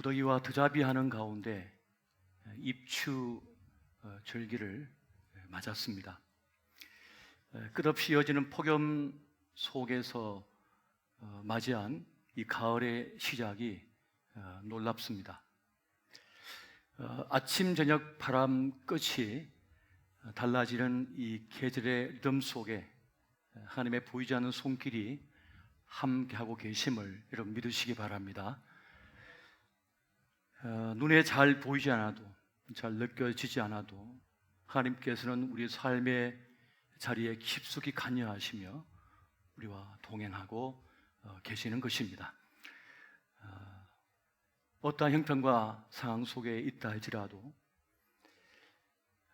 무더기와 드자비하는 가운데 입추 절기를 맞았습니다. 끝없이 이어지는 폭염 속에서 맞이한 이 가을의 시작이 놀랍습니다. 아침 저녁 바람 끝이 달라지는 이 계절의 리듬 속에 하나님의 보이지 않는 손길이 함께하고 계심을 여러분 믿으시기 바랍니다. 눈에 잘 보이지 않아도, 잘 느껴지지 않아도 하나님께서는 우리 삶의 자리에 깊숙이 관여하시며 우리와 동행하고 계시는 것입니다. 어떠한 형편과 상황 속에 있다 할지라도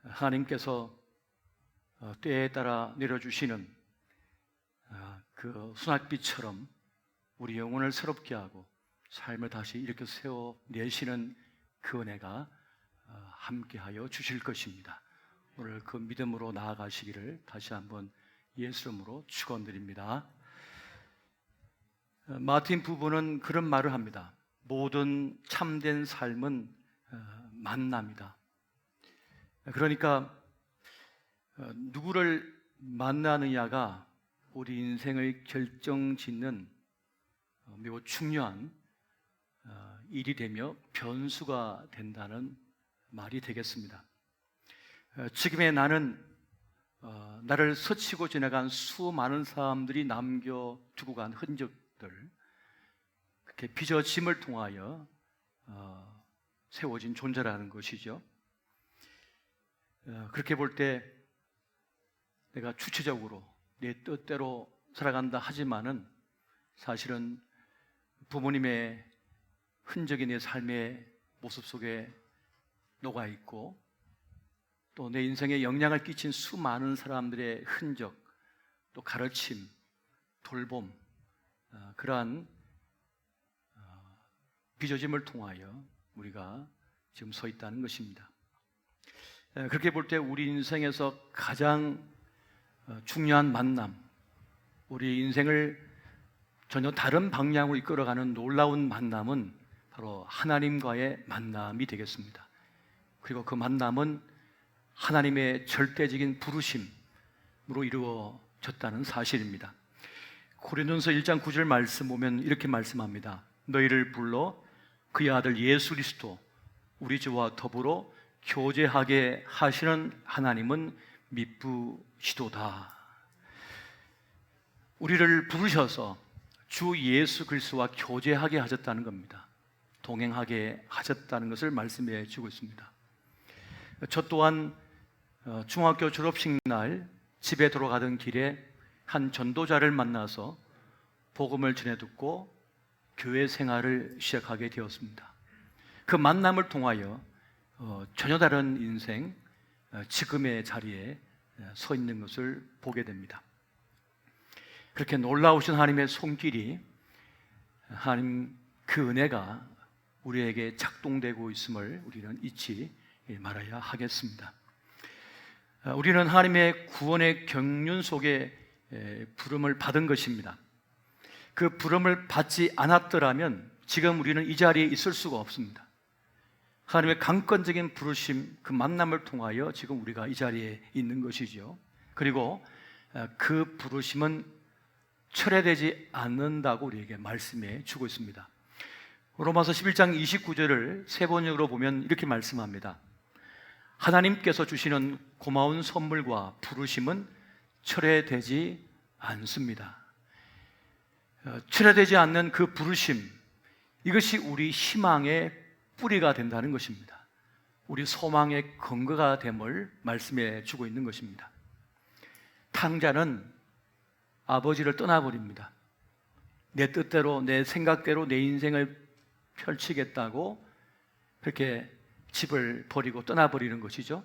하나님께서 때에 따라 내려주시는 그 순학빛처럼 우리 영혼을 새롭게 하고 삶을 다시 이렇게 세워내시는 그 은혜가 함께하여 주실 것입니다. 오늘 그 믿음으로 나아가시기를 다시 한번 예수 이름으로 축원드립니다. 마틴 부부는 그런 말을 합니다. 모든 참된 삶은 만남이다. 그러니까 누구를 만나느냐가 우리 인생을 결정짓는 매우 중요한 일이 되며 변수가 된다는 말이 되겠습니다. 지금의 나는 나를 스치고 지나간 수많은 사람들이 남겨두고 간 흔적들, 그렇게 빚어짐을 통하여 세워진 존재라는 것이죠. 그렇게 볼 때 내가 주체적으로 내 뜻대로 살아간다 하지만은 사실은 부모님의 흔적이 내 삶의 모습 속에 녹아있고 또 내 인생에 영향을 끼친 수많은 사람들의 흔적, 또 가르침, 돌봄, 그러한 빚어짐을 통하여 우리가 지금 서 있다는 것입니다. 그렇게 볼 때 우리 인생에서 가장 중요한 만남, 우리 인생을 전혀 다른 방향으로 이끌어가는 놀라운 만남은 바로 하나님과의 만남이 되겠습니다. 그리고 그 만남은 하나님의 절대적인 부르심으로 이루어졌다는 사실입니다. 고린도전서 1장 9절 말씀 보면 이렇게 말씀합니다. 너희를 불러 그의 아들 예수 그리스도 우리 주와 더불어 교제하게 하시는 하나님은 미쁘시도다. 우리를 부르셔서 주 예수 그리스도와 교제하게 하셨다는 겁니다. 동행하게 하셨다는 것을 말씀해 주고 있습니다. 저 또한 중학교 졸업식 날 집에 돌아가던 길에 한 전도자를 만나서 복음을 전해 듣고 교회 생활을 시작하게 되었습니다. 그 만남을 통하여 전혀 다른 인생, 지금의 자리에 서 있는 것을 보게 됩니다. 그렇게 놀라우신 하나님의 손길이, 하나님 그 은혜가 우리에게 작동되고 있음을 우리는 잊지 말아야 하겠습니다. 우리는 하나님의 구원의 경륜 속에 부름을 받은 것입니다. 그 부름을 받지 않았더라면 지금 우리는 이 자리에 있을 수가 없습니다. 하나님의 강권적인 부르심, 그 만남을 통하여 지금 우리가 이 자리에 있는 것이죠. 그리고 그 부르심은 철회되지 않는다고 우리에게 말씀해 주고 있습니다. 로마서 11장 29절을 세 번역으로 보면 이렇게 말씀합니다. 하나님께서 주시는 고마운 선물과 부르심은 철회되지 않습니다. 철회되지 않는 그 부르심, 이것이 우리 희망의 뿌리가 된다는 것입니다. 우리 소망의 근거가 됨을 말씀해 주고 있는 것입니다. 탕자는 아버지를 떠나버립니다. 내 뜻대로, 내 생각대로 내 인생을 펼치겠다고 그렇게 집을 버리고 떠나버리는 것이죠.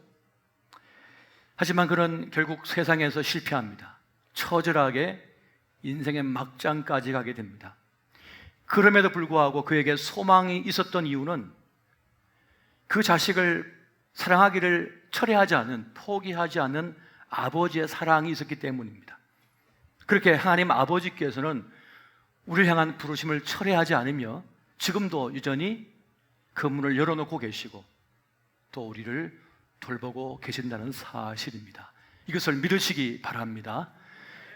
하지만 그는 결국 세상에서 실패합니다. 처절하게 인생의 막장까지 가게 됩니다. 그럼에도 불구하고 그에게 소망이 있었던 이유는 그 자식을 사랑하기를 철회하지 않은, 포기하지 않는 아버지의 사랑이 있었기 때문입니다. 그렇게 하나님 아버지께서는 우리를 향한 부르심을 철회하지 않으며 지금도 여전히 그 문을 열어놓고 계시고 또 우리를 돌보고 계신다는 사실입니다. 이것을 믿으시기 바랍니다.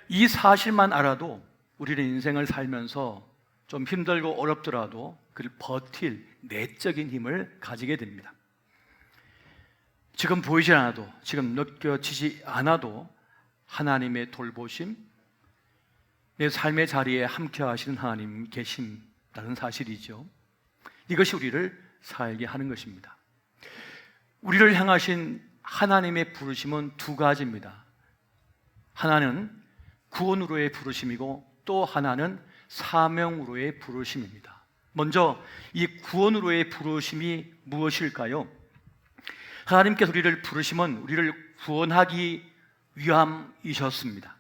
이 사실만 알아도 우리는 인생을 살면서 좀 힘들고 어렵더라도 그를 버틸 내적인 힘을 가지게 됩니다. 지금 보이지 않아도, 지금 느껴지지 않아도 하나님의 돌보심, 내 삶의 자리에 함께 하시는 하나님 계신다는 사실이죠. 이것이 우리를 살게 하는 것입니다. 우리를 향하신 하나님의 부르심은 두 가지입니다. 하나는 구원으로의 부르심이고 또 하나는 사명으로의 부르심입니다. 먼저 이 구원으로의 부르심이 무엇일까요? 하나님께서 우리를 부르심은 우리를 구원하기 위함이셨습니다.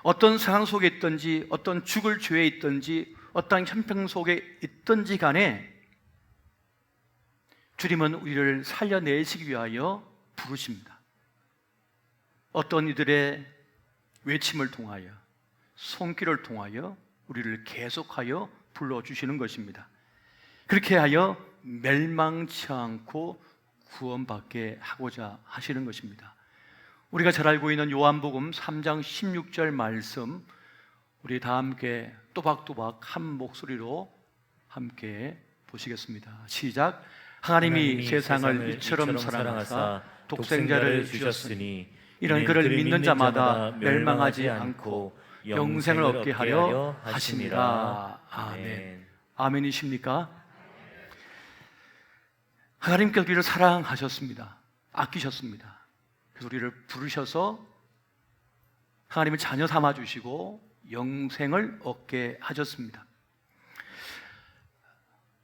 어떤 상황 속에 있든지, 어떤 죽을 죄에 있든지, 어떤 형편 속에 있든지 간에 주님은 우리를 살려내시기 위하여 부르십니다. 어떤 이들의 외침을 통하여, 손길을 통하여 우리를 계속하여 불러주시는 것입니다. 그렇게 하여 멸망치 않고 구원받게 하고자 하시는 것입니다. 우리가 잘 알고 있는 요한복음 3장 16절 말씀, 우리 다 함께 또박또박 한 목소리로 함께 보시겠습니다. 시작. 하나님이 세상을 이처럼 사랑하사 독생자를 주셨으니 이는 그를 믿는 자마다 멸망하지 않고 영생을 얻게 하려 하심이라. 아멘. 아멘이십니까? 하나님께서 우리를 사랑하셨습니다. 아끼셨습니다. 그래서 우리를 부르셔서 하나님을 자녀 삼아주시고 영생을 얻게 하셨습니다.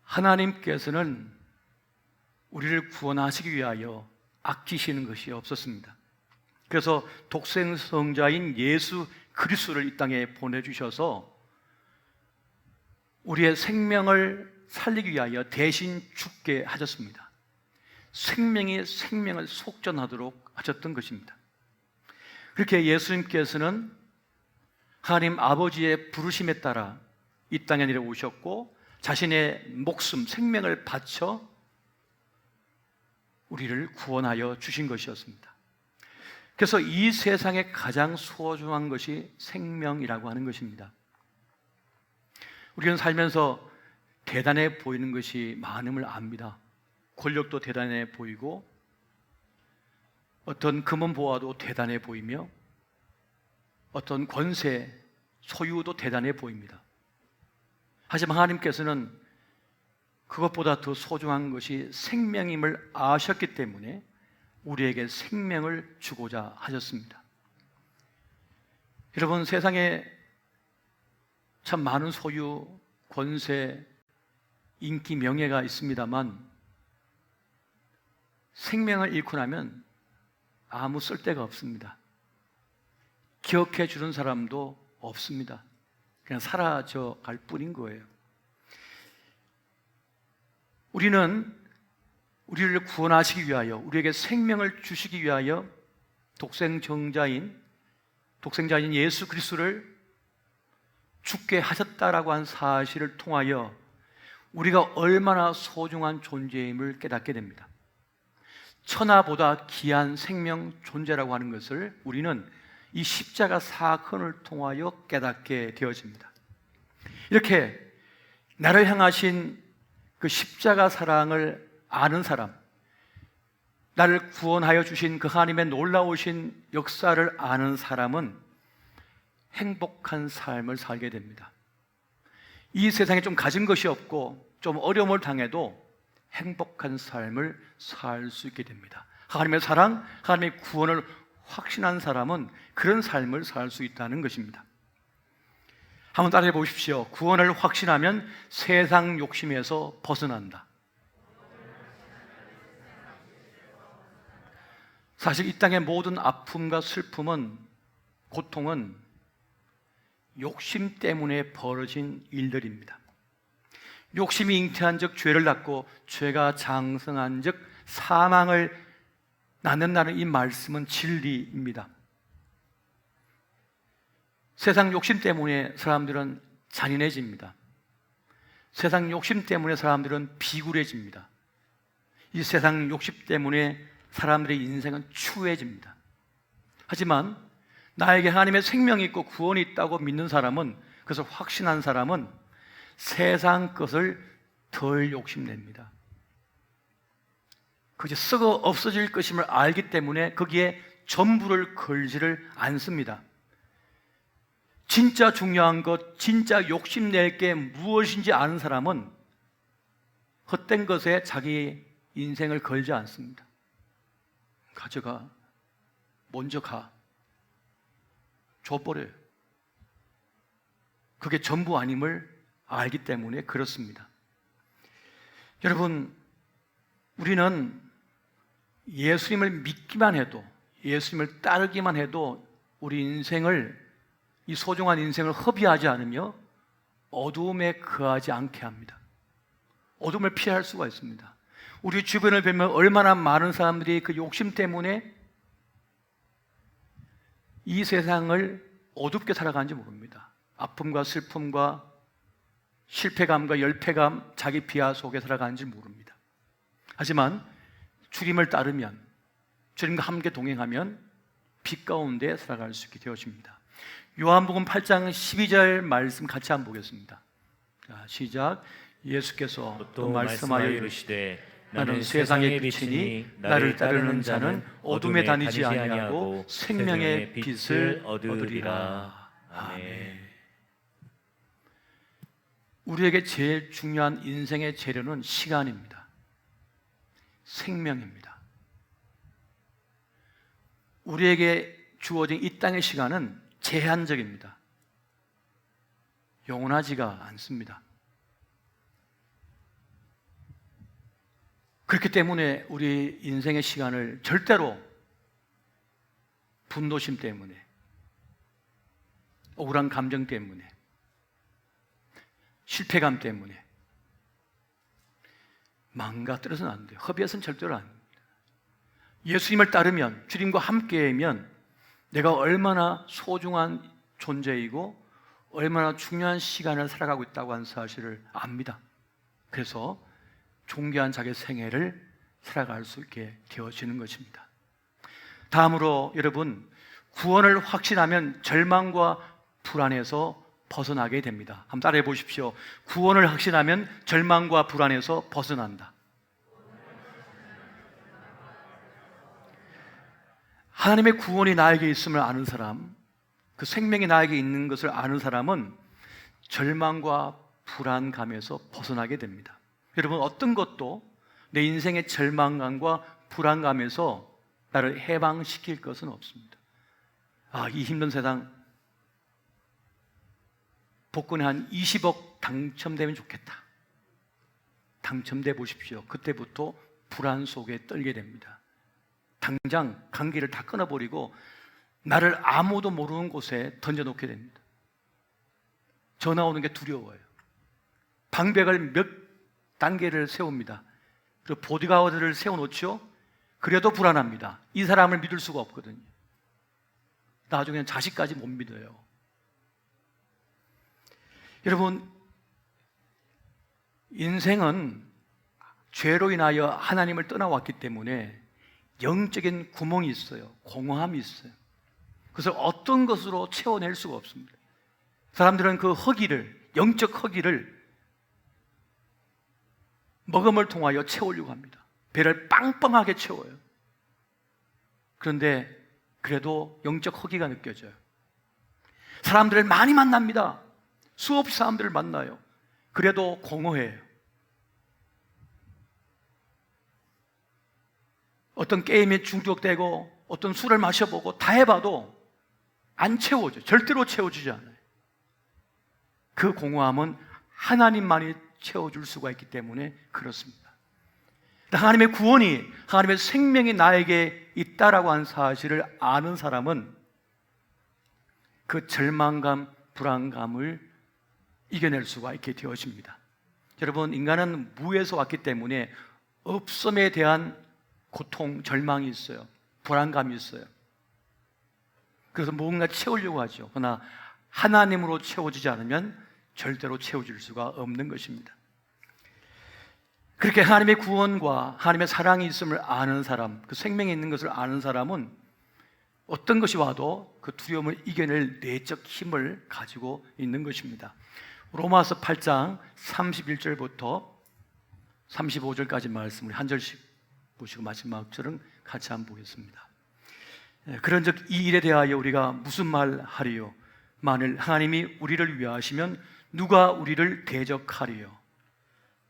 하나님께서는 우리를 구원하시기 위하여 아끼시는 것이 없었습니다. 그래서 독생성자인 예수 그리스도를 이 땅에 보내주셔서 우리의 생명을 살리기 위하여 대신 죽게 하셨습니다. 생명이 생명을 속전하도록 하셨던 것입니다. 그렇게 예수님께서는 하나님 아버지의 부르심에 따라 이 땅에 내려오셨고 자신의 목숨, 생명을 바쳐 우리를 구원하여 주신 것이었습니다. 그래서 이 세상에 가장 소중한 것이 생명이라고 하는 것입니다. 우리는 살면서 대단해 보이는 것이 많음을 압니다. 권력도 대단해 보이고 어떤 금은 보아도 대단해 보이며 어떤 권세, 소유도 대단해 보입니다. 하지만 하나님께서는 그것보다 더 소중한 것이 생명임을 아셨기 때문에 우리에게 생명을 주고자 하셨습니다. 여러분, 세상에 참 많은 소유, 권세, 인기, 명예가 있습니다만 생명을 잃고 나면 아무 쓸데가 없습니다. 기억해 주는 사람도 없습니다. 그냥 사라져 갈 뿐인 거예요. 우리는 우리를 구원하시기 위하여, 우리에게 생명을 주시기 위하여 독생자인 예수 그리스도를 죽게 하셨다라고 한 사실을 통하여 우리가 얼마나 소중한 존재임을 깨닫게 됩니다. 천하보다 귀한 생명 존재라고 하는 것을 우리는 이 십자가 사건을 통하여 깨닫게 되어집니다. 이렇게 나를 향하신 그 십자가 사랑을 아는 사람, 나를 구원하여 주신 그 하나님의 놀라우신 역사를 아는 사람은 행복한 삶을 살게 됩니다. 이 세상에 좀 가진 것이 없고 좀 어려움을 당해도 행복한 삶을 살 수 있게 됩니다. 하나님의 사랑, 하나님의 구원을 확신한 사람은 그런 삶을 살 수 있다는 것입니다. 한번 따라해 보십시오. 구원을 확신하면 세상 욕심에서 벗어난다. 사실 이 땅의 모든 아픔과 슬픔은, 고통은 욕심 때문에 벌어진 일들입니다. 욕심이 잉태한 즉 죄를 낳고 죄가 장성한 즉 사망을 낳는다는 이 말씀은 진리입니다. 세상 욕심 때문에 사람들은 잔인해집니다. 세상 욕심 때문에 사람들은 비굴해집니다. 이 세상 욕심 때문에 사람들의 인생은 추해집니다. 하지만 나에게 하나님의 생명이 있고 구원이 있다고 믿는 사람은, 그것을 확신한 사람은 세상 것을 덜 욕심냅니다. 그것이 썩어 없어질 것임을 알기 때문에 거기에 전부를 걸지를 않습니다. 진짜 중요한 것, 진짜 욕심낼 게 무엇인지 아는 사람은 헛된 것에 자기 인생을 걸지 않습니다. 가져가, 먼저 가, 줘버려요. 그게 전부 아님을 알기 때문에 그렇습니다. 여러분, 우리는 예수님을 믿기만 해도, 예수님을 따르기만 해도 우리 인생을, 이 소중한 인생을 허비하지 않으며 어두움에 거하지 않게 합니다. 어둠을 피할 수가 있습니다. 우리 주변을 보면 얼마나 많은 사람들이 그 욕심 때문에 이 세상을 어둡게 살아가는지 모릅니다. 아픔과 슬픔과 실패감과 열패감, 자기 비하 속에 살아가는지 모릅니다. 하지만 주님을 따르면, 주님과 함께 동행하면 빛 가운데 살아갈 수 있게 되어집니다. 요한복음 8장 12절 말씀 같이 한번 보겠습니다. 자, 시작. 예수께서 또 말씀하여 이르시되 나는 세상의 빛이니 나를 따르는 자는 어둠에 다니지 아니하고 생명의 빛을 얻으리라. 아멘. 우리에게 제일 중요한 인생의 재료는 시간입니다. 생명입니다. 우리에게 주어진 이 땅의 시간은 제한적입니다. 영원하지가 않습니다. 그렇기 때문에 우리 인생의 시간을 절대로 분노심 때문에, 억울한 감정 때문에, 실패감 때문에 망가뜨려서는 안 돼요. 허비해서는 절대로 안 됩니다. 예수님을 따르면, 주님과 함께하면 내가 얼마나 소중한 존재이고 얼마나 중요한 시간을 살아가고 있다고 하는 사실을 압니다. 그래서 존귀한 자기 생애를 살아갈 수 있게 되어지는 것입니다. 다음으로 여러분, 구원을 확신하면 절망과 불안에서 벗어나게 됩니다. 한번 따라해 보십시오. 구원을 확신하면 절망과 불안에서 벗어난다. 하나님의 구원이 나에게 있음을 아는 사람, 그 생명이 나에게 있는 것을 아는 사람은 절망과 불안감에서 벗어나게 됩니다. 여러분, 어떤 것도 내 인생의 절망감과 불안감에서 나를 해방시킬 것은 없습니다. 이 힘든 세상, 복권에 한 20억 당첨되면 좋겠다. 당첨돼 보십시오. 그때부터 불안 속에 떨게 됩니다. 당장 관계를 다 끊어버리고 나를 아무도 모르는 곳에 던져놓게 됩니다. 전화 오는 게 두려워요. 방백을 몇 단계를 세웁니다. 그리고 보디가드를 세워놓죠. 그래도 불안합니다. 이 사람을 믿을 수가 없거든요. 나중에는 자식까지 못 믿어요. 여러분, 인생은 죄로 인하여 하나님을 떠나왔기 때문에 영적인 구멍이 있어요. 공허함이 있어요. 그래서 어떤 것으로 채워낼 수가 없습니다. 사람들은 그 허기를, 영적 허기를 먹음을 통하여 채우려고 합니다. 배를 빵빵하게 채워요. 그런데 그래도 영적 허기가 느껴져요. 사람들을 많이 만납니다. 수없이 사람들을 만나요. 그래도 공허해요. 어떤 게임에 중독되고 어떤 술을 마셔보고 다 해봐도 안 채워져요. 절대로 채워지지 않아요. 그 공허함은 하나님만이 채워줄 수가 있기 때문에 그렇습니다. 하나님의 구원이, 하나님의 생명이 나에게 있다라고 하는 사실을 아는 사람은 그 절망감, 불안감을 이겨낼 수가 있게 되어집니다. 여러분, 인간은 무에서 왔기 때문에 없음에 대한 고통, 절망이 있어요. 불안감이 있어요. 그래서 뭔가 채우려고 하죠. 그러나 하나님으로 채워지지 않으면 절대로 채워질 수가 없는 것입니다. 그렇게 하나님의 구원과 하나님의 사랑이 있음을 아는 사람, 그 생명이 있는 것을 아는 사람은 어떤 것이 와도 그 두려움을 이겨낼 내적 힘을 가지고 있는 것입니다. 로마서 8장 31절부터 35절까지 말씀을 한 절씩 보시고 마지막 절은 같이 한번 보겠습니다. 그런즉 이 일에 대하여 우리가 무슨 말 하리요? 만일 하나님이 우리를 위하시면 누가 우리를 대적하리요?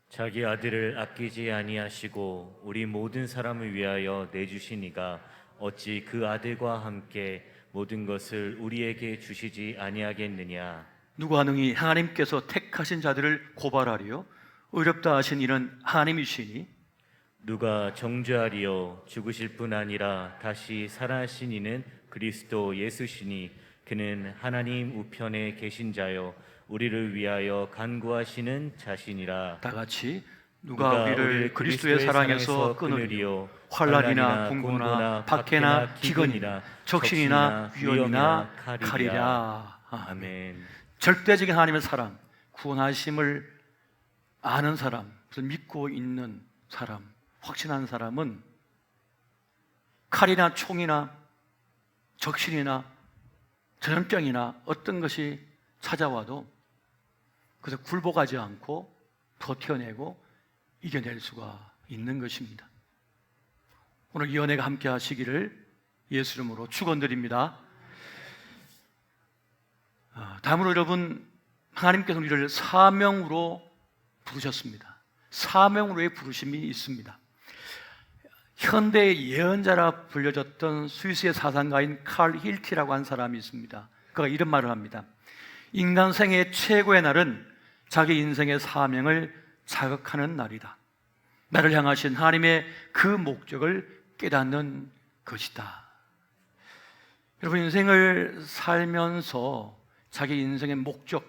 자기 아들을 아끼지 아니하시고 우리 모든 사람을 위하여 내주시니가 어찌 그 아들과 함께 모든 것을 우리에게 주시지 아니하겠느냐? 누가 능히 하나님께서 택하신 자들을 고발하리요? 의롭다 하신 이는 하나님이시니 누가 정죄하리요? 죽으실 뿐 아니라 다시 살아나신 이는 그리스도 예수시니 그는 하나님 우편에 계신 자요 우리를 위하여 간구하시는 자신이라. 다 같이 누가 우리를 그리스도의 사랑에서 끊으리요? 환난이나 공고나 박해나 기근이나 적신이나 위험이나 칼이라. 아멘. 절대적인 하나님의 사랑, 구원하심을 아는 사람, 믿고 있는 사람, 확신하는 사람은 칼이나 총이나 적신이나 전염병이나 어떤 것이 찾아와도 그래서 굴복하지 않고 버텨내고 이겨낼 수가 있는 것입니다. 오늘 이 은혜가 함께 하시기를 예수 이름으로 축원드립니다. 다음으로 여러분, 하나님께서 우리를 사명으로 부르셨습니다. 사명으로의 부르심이 있습니다. 현대의 예언자라 불려졌던 스위스의 사상가인 칼 힐티라고 한 사람이 있습니다. 그가 이런 말을 합니다. 인간 생애의 최고의 날은 자기 인생의 사명을 자극하는 날이다. 나를 향하신 하나님의 그 목적을 깨닫는 것이다. 여러분, 인생을 살면서 자기 인생의 목적,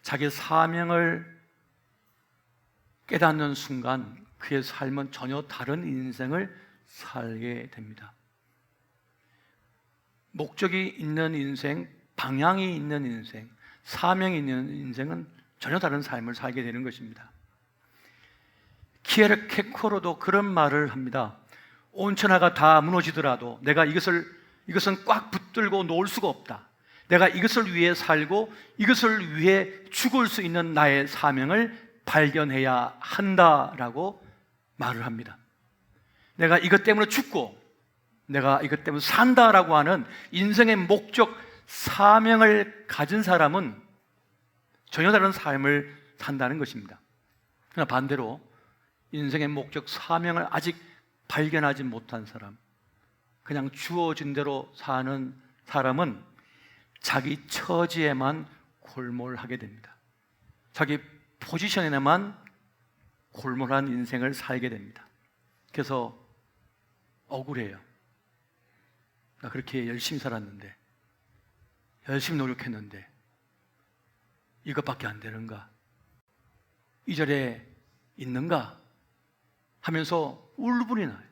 자기 사명을 깨닫는 순간 그의 삶은 전혀 다른 인생을 살게 됩니다. 목적이 있는 인생, 방향이 있는 인생, 사명이 있는 인생은 전혀 다른 삶을 살게 되는 것입니다. 키에르 케코로도 그런 말을 합니다. 온천하가 다 무너지더라도 내가 이것은 꽉 붙들고 놓을 수가 없다. 내가 이것을 위해 살고 이것을 위해 죽을 수 있는 나의 사명을 발견해야 한다라고 말을 합니다. 내가 이것 때문에 죽고 내가 이것 때문에 산다라고 하는 인생의 목적, 사명을 가진 사람은 전혀 다른 삶을 산다는 것입니다. 그러나 반대로 인생의 목적, 사명을 아직 발견하지 못한 사람, 그냥 주어진 대로 사는 사람은 자기 처지에만 골몰하게 됩니다. 자기 포지션에만 골몰한 인생을 살게 됩니다. 그래서 억울해요. 나 그렇게 열심히 살았는데, 열심히 노력했는데 이것밖에 안 되는가? 이 자리에 있는가? 하면서 울분이 나요.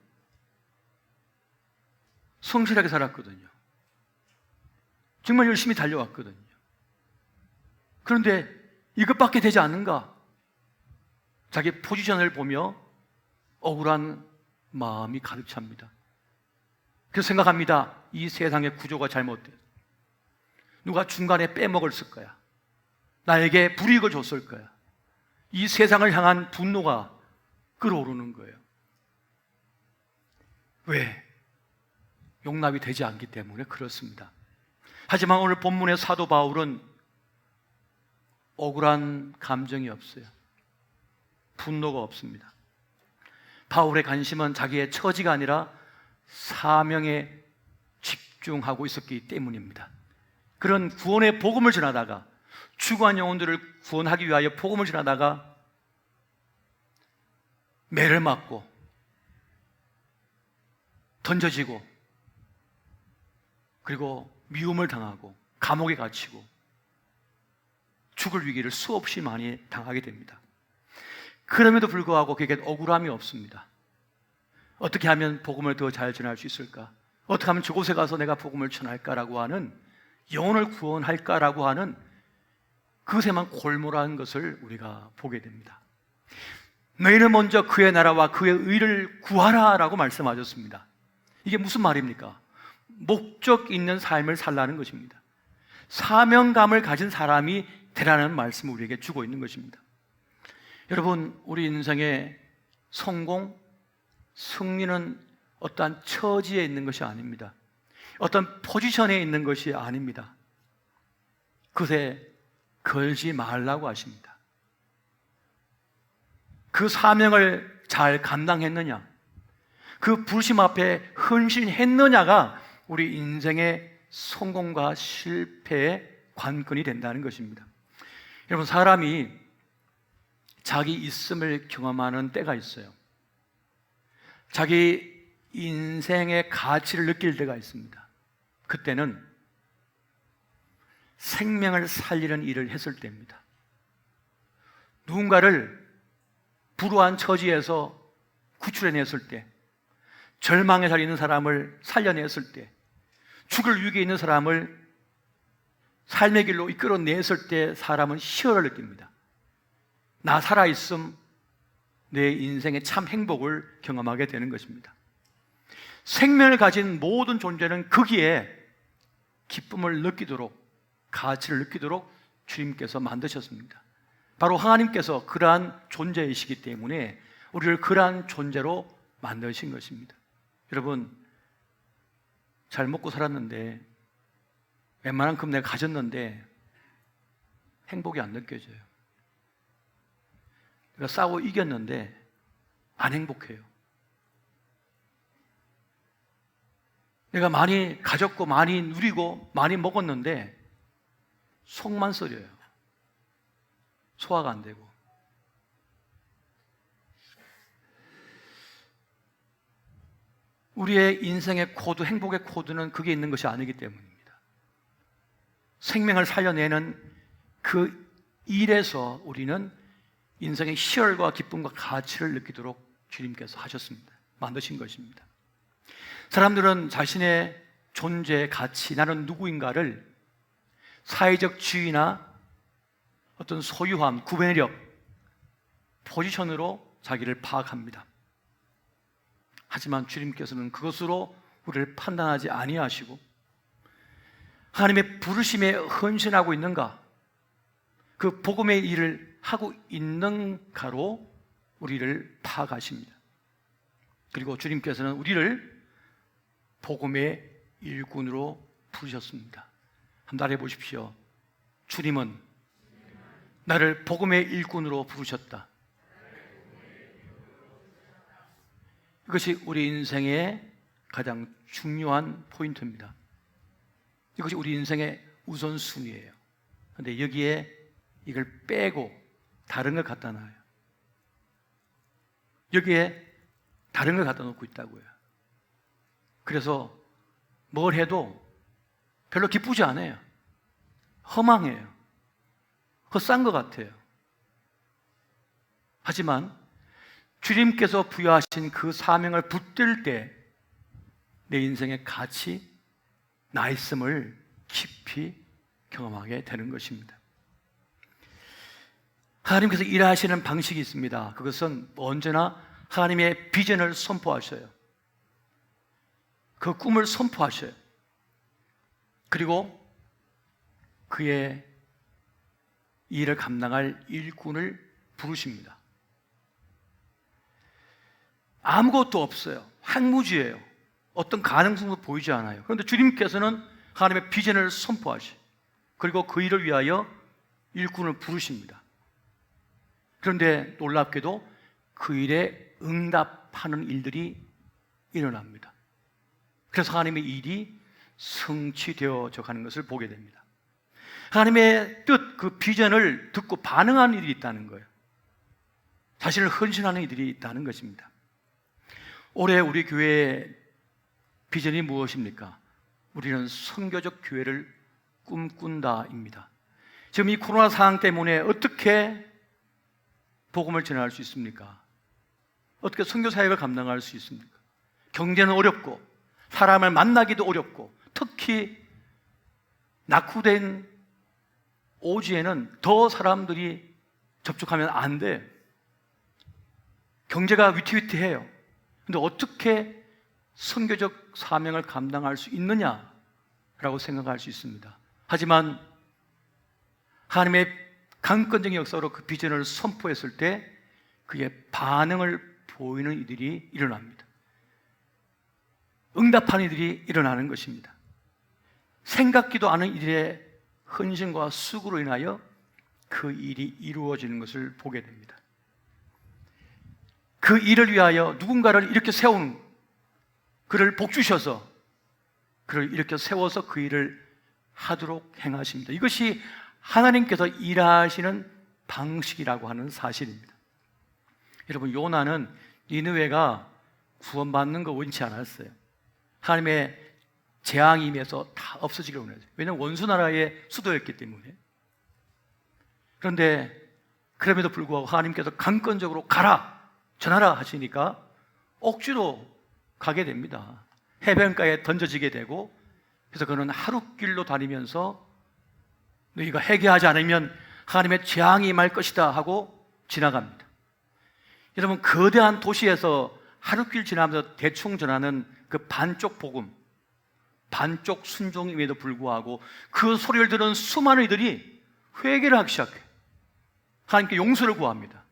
성실하게 살았거든요. 정말 열심히 달려왔거든요. 그런데 이것밖에 되지 않는가? 자기 포지션을 보며 억울한 마음이 가득 찹니다. 그래서 생각합니다. 이 세상의 구조가 잘못돼. 누가 중간에 빼먹었을 거야. 나에게 불이익을 줬을 거야. 이 세상을 향한 분노가 끓어오르는 거예요. 왜? 용납이 되지 않기 때문에 그렇습니다. 하지만 오늘 본문의 사도 바울은 억울한 감정이 없어요. 분노가 없습니다. 바울의 관심은 자기의 처지가 아니라 사명에 집중하고 있었기 때문입니다. 그런 구원의 복음을 전하다가, 죽어간 영혼들을 구원하기 위하여 복음을 전하다가 매를 맞고 던져지고 그리고 미움을 당하고 감옥에 갇히고 죽을 위기를 수없이 많이 당하게 됩니다. 그럼에도 불구하고 그에게 억울함이 없습니다. 어떻게 하면 복음을 더 잘 전할 수 있을까? 어떻게 하면 저곳에 가서 내가 복음을 전할까라고 하는, 영혼을 구원할까라고 하는 그것에만 골몰한 것을 우리가 보게 됩니다. 너희는 먼저 그의 나라와 그의 의를 구하라라고 말씀하셨습니다. 이게 무슨 말입니까? 목적 있는 삶을 살라는 것입니다. 사명감을 가진 사람이 되라는 말씀을 우리에게 주고 있는 것입니다. 여러분, 우리 인생의 성공, 승리는 어떠한 처지에 있는 것이 아닙니다. 어떤 포지션에 있는 것이 아닙니다. 그것에 걸지 말라고 하십니다. 그 사명을 잘 감당했느냐, 그 부르심 앞에 헌신했느냐가 우리 인생의 성공과 실패의 관건이 된다는 것입니다. 여러분, 사람이 자기 있음을 경험하는 때가 있어요. 자기 인생의 가치를 느낄 때가 있습니다. 그때는 생명을 살리는 일을 했을 때입니다. 누군가를 불우한 처지에서 구출해냈을 때, 절망에 달리는 사람을 살려냈을 때, 죽을 위기에 있는 사람을 삶의 길로 이끌어냈을 때 사람은 희열을 느낍니다. 나 살아있음, 내 인생의 참 행복을 경험하게 되는 것입니다. 생명을 가진 모든 존재는 거기에 기쁨을 느끼도록, 가치를 느끼도록 주님께서 만드셨습니다. 바로 하나님께서 그러한 존재이시기 때문에 우리를 그러한 존재로 만드신 것입니다. 여러분, 잘 먹고 살았는데, 웬만한큼 내가 가졌는데 행복이 안 느껴져요. 내가 싸워 이겼는데 안 행복해요. 내가 많이 가졌고 많이 누리고 많이 먹었는데 속만 썩여요. 소화가 안 되고. 우리의 인생의 코드, 행복의 코드는 그게 있는 것이 아니기 때문입니다. 생명을 살려내는 그 일에서 우리는 인생의 희열과 기쁨과 가치를 느끼도록 주님께서 하셨습니다. 만드신 것입니다. 사람들은 자신의 존재, 가치, 나는 누구인가를 사회적 지위나 어떤 소유함, 구매력, 포지션으로 자기를 파악합니다. 하지만 주님께서는 그것으로 우리를 판단하지 아니하시고 하나님의 부르심에 헌신하고 있는가, 그 복음의 일을 하고 있는가로 우리를 파악하십니다. 그리고 주님께서는 우리를 복음의 일꾼으로 부르셨습니다. 한번 따라해 보십시오. 주님은 나를 복음의 일꾼으로 부르셨다. 이것이 우리 인생의 가장 중요한 포인트입니다. 이것이 우리 인생의 우선순위예요. 그런데 여기에 이걸 빼고 다른 걸 갖다 놔요. 여기에 다른 걸 갖다 놓고 있다고요. 그래서 뭘 해도 별로 기쁘지 않아요. 허망해요. 헛산 것 같아요. 하지만 주님께서 부여하신 그 사명을 붙들 때 내 인생의 가치, 나 있음을 깊이 경험하게 되는 것입니다. 하나님께서 일하시는 방식이 있습니다. 그것은 언제나 하나님의 비전을 선포하셔요. 그 꿈을 선포하셔요. 그리고 그의 일을 감당할 일꾼을 부르십니다. 아무것도 없어요. 황무지예요. 어떤 가능성도 보이지 않아요. 그런데 주님께서는 하나님의 비전을 선포하셔요. 그리고 그 일을 위하여 일꾼을 부르십니다. 그런데 놀랍게도 그 일에 응답하는 일들이 일어납니다. 그래서 하나님의 일이 성취되어져 가는 것을 보게 됩니다. 하나님의 뜻, 그 비전을 듣고 반응하는 일이 있다는 거예요. 자신을 헌신하는 일들이 있다는 것입니다. 올해 우리 교회의 비전이 무엇입니까? 우리는 선교적 교회를 꿈꾼다입니다. 지금 이 코로나 상황 때문에 어떻게 복음을 전할 수 있습니까? 어떻게 선교 사역을 감당할 수 있습니까? 경제는 어렵고 사람을 만나기도 어렵고 특히 낙후된 오지에는 더 사람들이 접촉하면 안 돼. 경제가 위태위태해요. 근데 어떻게 선교적 사명을 감당할 수 있느냐라고 생각할 수 있습니다. 하지만 하나님의 강권적인 역사로 그 비전을 선포했을 때 그의 반응을 보이는 이들이 일어납니다. 응답하는 이들이 일어나는 것입니다. 생각지도 않은 이들의 헌신과 수고로 인하여 그 일이 이루어지는 것을 보게 됩니다. 그 일을 위하여 누군가를 이렇게 세우는, 그를 복주셔서 그를 이렇게 세워서 그 일을 하도록 행하십니다. 이것이 하나님께서 일하시는 방식이라고 하는 사실입니다. 여러분, 요나는 니느웨가 구원받는 거 원치 않았어요. 하나님의 재앙이 임해서 다 없어지기를 원했어요. 왜냐하면 원수나라의 수도였기 때문에. 그런데 그럼에도 불구하고 하나님께서 강권적으로 가라, 전하라 하시니까 억지로 가게 됩니다. 해변가에 던져지게 되고, 그래서 그는 하룻길로 다니면서 너희가 회개하지 않으면 하나님의 재앙이 임할 것이다 하고 지나갑니다. 여러분, 거대한 도시에서 하룻길 지나면서 대충 전하는 그 반쪽 복음, 반쪽 순종임에도 불구하고 그 소리를 들은 수많은 이들이 회개를 하기 시작해요. 하나님께 용서를 구합니다.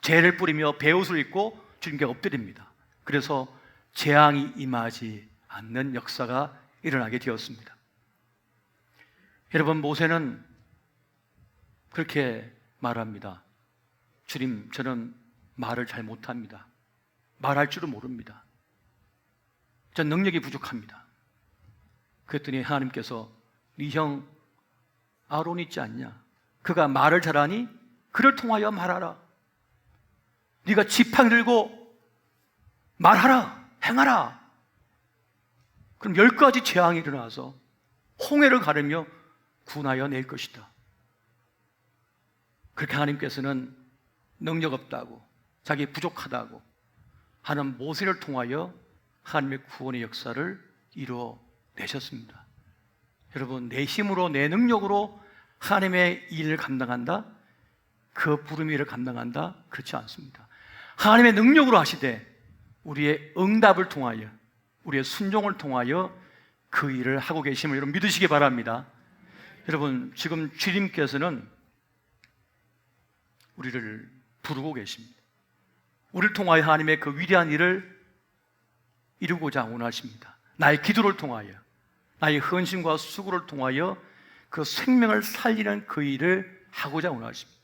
죄를 뿌리며 베옷을 입고 주님께 엎드립니다. 그래서 재앙이 임하지 않는 역사가 일어나게 되었습니다. 여러분, 모세는 그렇게 말합니다. 주님, 저는 말을 잘 못합니다. 말할 줄은 모릅니다. 전 능력이 부족합니다. 그랬더니 하나님께서 네 형 아론 있지 않냐? 그가 말을 잘하니 그를 통하여 말하라. 네가 지팡이 들고 말하라, 행하라. 그럼 10가지 재앙이 일어나서 홍해를 가르며 군하여 낼 것이다. 그렇게 하나님께서는 능력 없다고, 자기 부족하다고 하는 모세를 통하여 하나님의 구원의 역사를 이루어내셨습니다. 여러분, 내 힘으로, 내 능력으로 하나님의 일을 감당한다? 그 부름 일을 감당한다? 그렇지 않습니다. 하나님의 능력으로 하시되 우리의 응답을 통하여, 우리의 순종을 통하여 그 일을 하고 계심을 여러분 믿으시기 바랍니다. 여러분, 지금 주님께서는 우리를 부르고 계십니다. 우리를 통하여 하나님의 그 위대한 일을 이루고자 원하십니다. 나의 기도를 통하여, 나의 헌신과 수고를 통하여 그 생명을 살리는 그 일을 하고자 원하십니다.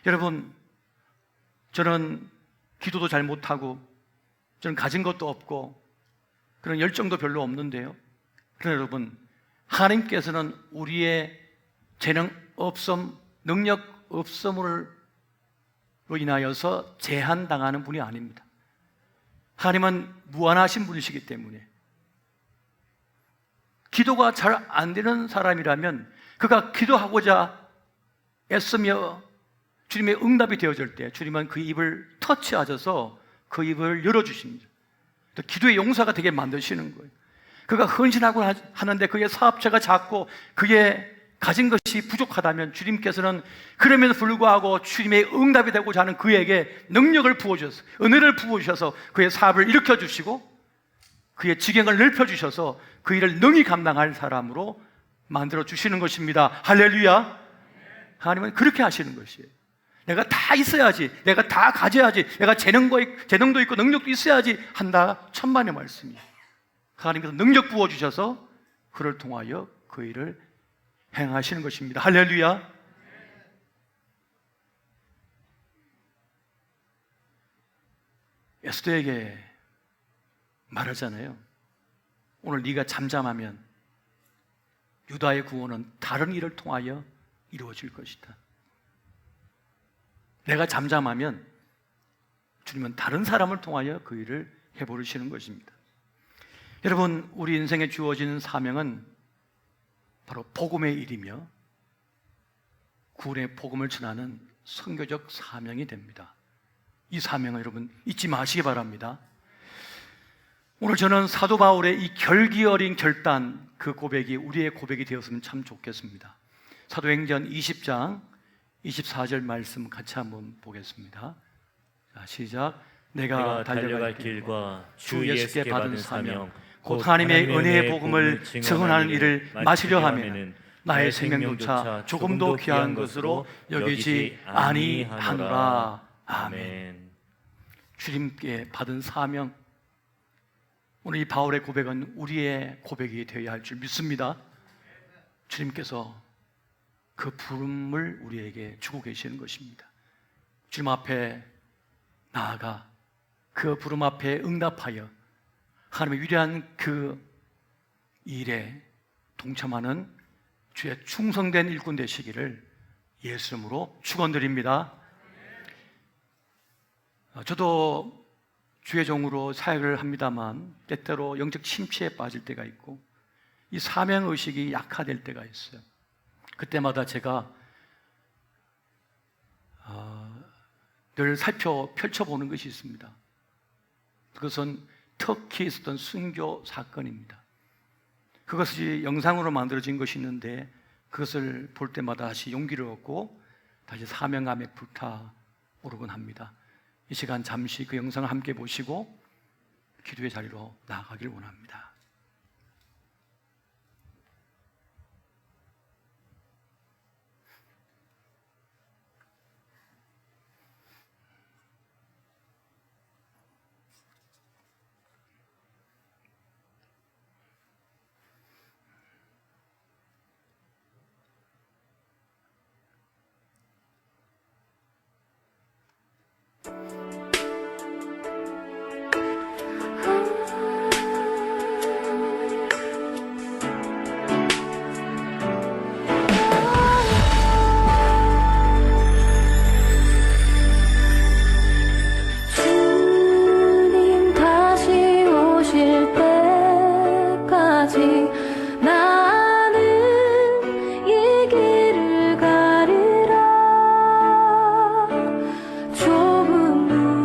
여러분, 저는 기도도 잘 못하고 저는 가진 것도 없고 그런 열정도 별로 없는데요, 그러나 여러분, 하나님께서는 우리의 재능 없음, 능력 없음으로 인하여서 제한당하는 분이 아닙니다. 하나님은 무한하신 분이시기 때문에 기도가 잘 안 되는 사람이라면 그가 기도하고자 애쓰며 주님의 응답이 되어질 때 주님은 그 입을 터치하셔서 그 입을 열어주십니다. 또 기도의 용사가 되게 만드시는 거예요. 그가 헌신하고 하는데 그의 사업체가 작고 그의 가진 것이 부족하다면 주님께서는 그럼에도 불구하고 주님의 응답이 되고자 하는 그에게 능력을 부어주셔서, 은혜를 부어주셔서 그의 사업을 일으켜주시고 그의 지경을 넓혀주셔서 그 일을 능히 감당할 사람으로 만들어주시는 것입니다. 할렐루야. 하나님은 그렇게 하시는 것이에요. 내가 다 있어야지, 내가 다 가져야지, 내가 재능도 있고 능력도 있어야지 한다, 천만의 말씀이에요. 하나님께서 능력 부어주셔서 그를 통하여 그 일을 행하시는 것입니다. 할렐루야. 에스더에게 말하잖아요. 오늘 네가 잠잠하면 유다의 구원은 다른 일을 통하여 이루어질 것이다. 내가 잠잠하면 주님은 다른 사람을 통하여 그 일을 해버리시는 것입니다. 여러분, 우리 인생에 주어진 사명은 바로 복음의 일이며 구원의 복음을 전하는 선교적 사명이 됩니다. 이 사명을 여러분 잊지 마시기 바랍니다. 오늘 저는 사도 바울의 이 결기 어린 결단, 그 고백이 우리의 고백이 되었으면 참 좋겠습니다. 사도행전 20장 24절 말씀 같이 한번 보겠습니다. 자, 시작. 내가 달려갈 길과 주 예수께 받은 사명 곧 하나님의 은혜의 복음을 증언하는 일을 마치려 하면 나의 생명조차 조금도 귀한 것으로 여기지 아니하노라. 아멘. 주님께 받은 사명, 오늘 이 바울의 고백은 우리의 고백이 되어야 할 줄 믿습니다. 주님께서 그 부름을 우리에게 주고 계시는 것입니다. 주님 앞에 나아가 그 부름 앞에 응답하여 하나님의 위대한 그 일에 동참하는 주의 충성된 일꾼 되시기를 예수 이름으로 축원드립니다. 저도 주의 종으로 사역을 합니다만 때때로 영적 침체에 빠질 때가 있고 이 사명의식이 약화될 때가 있어요. 그때마다 제가 늘 펼쳐보는 것이 있습니다. 그것은 터키에 있었던 순교 사건입니다. 그것이 영상으로 만들어진 것이 있는데 그것을 볼 때마다 다시 용기를 얻고 다시 사명감에 불타오르곤 합니다. 이 시간 잠시 그 영상을 함께 보시고 기도의 자리로 나아가길 원합니다. 주님 다시 오실 때까지 나는 이 길을 가리라. 좁은 문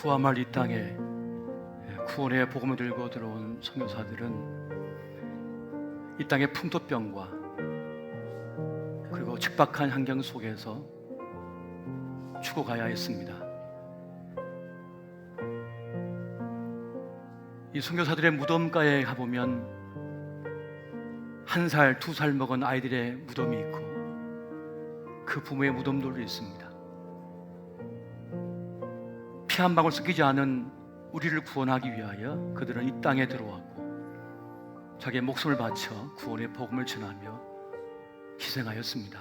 구함할 이 땅에 구원의 복음을 들고 들어온 선교사들은 이 땅의 풍토병과 그리고 척박한 환경 속에서 죽어가야 했습니다. 이 선교사들의 무덤가에 가보면 1살, 2살 먹은 아이들의 무덤이 있고 그 부모의 무덤들도 있습니다. 피 한 방울 섞이지 않은 우리를 구원하기 위하여 그들은 이 땅에 들어왔고 자기의 목숨을 바쳐 구원의 복음을 전하며 희생하였습니다.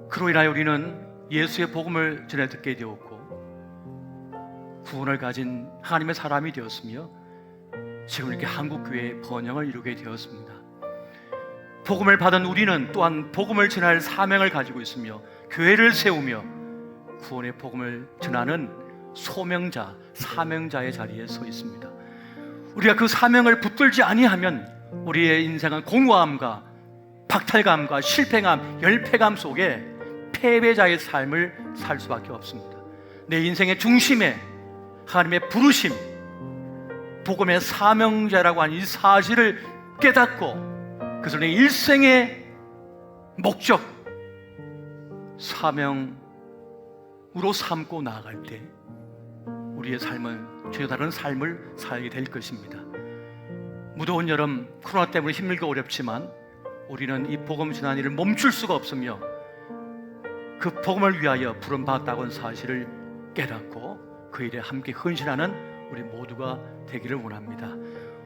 그로 인하여 우리는 예수의 복음을 전해 듣게 되었고 구원을 가진 하나님의 사람이 되었으며 지금 이렇게 한국교회의 번영을 이루게 되었습니다. 복음을 받은 우리는 또한 복음을 전할 사명을 가지고 있으며 교회를 세우며 구원의 복음을 전하는 소명자, 사명자의 자리에 서 있습니다. 우리가 그 사명을 붙들지 아니하면 우리의 인생은 공허함과 박탈감과 실패감, 열패감 속에 패배자의 삶을 살 수밖에 없습니다. 내 인생의 중심에 하나님의 부르심, 복음의 사명자라고 하는 이 사실을 깨닫고 그것을 내 일생의 목적, 사명으로 삼고 나아갈 때 우리의 삶은 전혀 다른 삶을 살게 될 것입니다. 무더운 여름, 코로나 때문에 힘들고 어렵지만 우리는 이 복음 전하는 일을 멈출 수가 없으며 그 복음을 위하여 부름받았다는 사실을 깨닫고 그 일에 함께 헌신하는 우리 모두가 되기를 원합니다.